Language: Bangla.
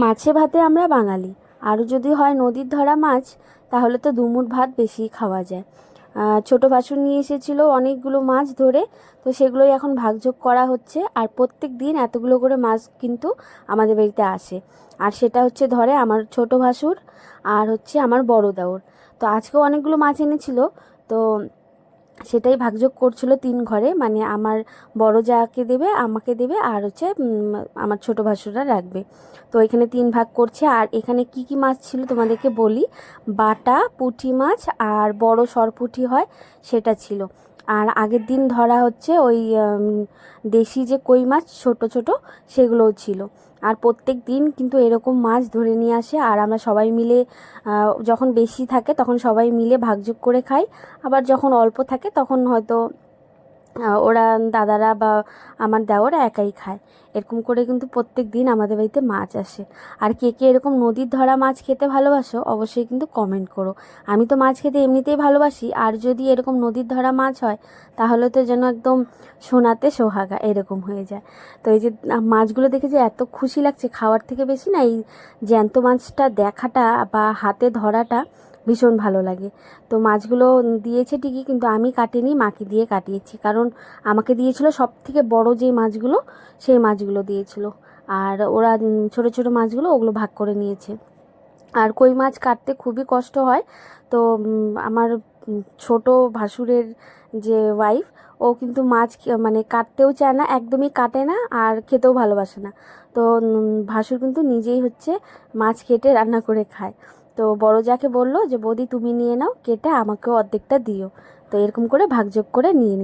মাছে ভাতে আমরা বাঙালি। আরও যদি হয় নদীর ধরা মাছ, তাহলে তো দুমুঠ ভাত বেশি খাওয়া যায়। ছোটো ভাসুর নিয়ে এসেছিলো অনেকগুলো মাছ ধরে, তো সেগুলোই এখন ভাগযোগ করা হচ্ছে। আর প্রত্যেক দিন এতগুলো করে মাছ কিন্তু আমাদের বাড়িতে আসে। আর সেটা হচ্ছে ধরে আমার ছোটো ভাসুর আর হচ্ছে আমার বড় দেওর। তো আজকেও অনেকগুলো মাছ এনেছিল, তো সেটাই ভাগযোগ করছিল 3 ঘরে, মানে আমার বড় যাকে দেবে, আমাকে দেবে, আর হচ্ছে আমার ছোটো ভাসুররা রাখবে। তো এখানে 3 ভাগ করছে। আর এখানে কি কি মাছ ছিল তোমাদেরকে বলি। বাটা পুঁটি মাছ আর বড় সরপুঁটি হয় সেটা ছিল। আর আগের দিন ধরা হচ্ছে ওই দেশি যে কই মাছ ছোট ছোট, সেগুলোও ছিল। আর প্রত্যেক দিন কিন্তু এরকম মাছ ধরে নিয়ে আসে, আর আমরা সবাই মিলে যখন বেশি থাকে তখন সবাই মিলে ভাগযোগ করে খাই। আবার যখন অল্প থাকে তখন হয়তো ওরা দাদারা বা আমার দেওরা একাই খায়। এরকম করে কিন্তু প্রত্যেক দিন আমাদের বাড়িতে মাছ আসে। আর কে কে এরকম নদীর ধরা মাছ খেতে ভালোবাসো অবশ্যই কিন্তু কমেন্ট করো। আমি তো মাছ খেতে এমনিতেই ভালোবাসি, আর যদি এরকম নদীর ধরা মাছ হয় তাহলে তো যেন একদম সোনাতে সোহাগা এরকম হয়ে যায়। তো এই যে মাছগুলো দেখে যে এত খুশি লাগছে, খাওয়ার থেকে বেশি না এই জ্যান্ত মাছটা দেখাটা বা হাতে ধরাটা ভীষণ ভালো লাগে। তো মাছগুলো দিয়েছে ঠিকই, কিন্তু আমি কাটিনি, মাকে দিয়ে কাটিয়েছি। কারণ আমাকে দিয়েছিল সব থেকে বড় যে মাছগুলো, সেই মাছগুলো দিয়েছিল। আর ওরা ছোট ছোট মাছগুলো ওগুলো ভাগ করে নিয়েছে। আর কই মাছ কাটতে খুবই কষ্ট হয়। তো আমার ছোট ভাসুরের যে ওয়াইফ, ও কিন্তু মাছ মানে কাটতেও চায় না, একদমই কাটে না, আর খেতেও ভালোবাসে না। তো ভাসুর কিন্তু নিজেই হচ্ছে মাছ কেটে রান্না করে খায়। তো বড় যাকে বললো যে বৌদি তুমি নিয়ে নাও কেটে, আমাকেও অর্ধেকটা দিও। তো এরকম করে ভাগযোগ করে নিয়ে নিই।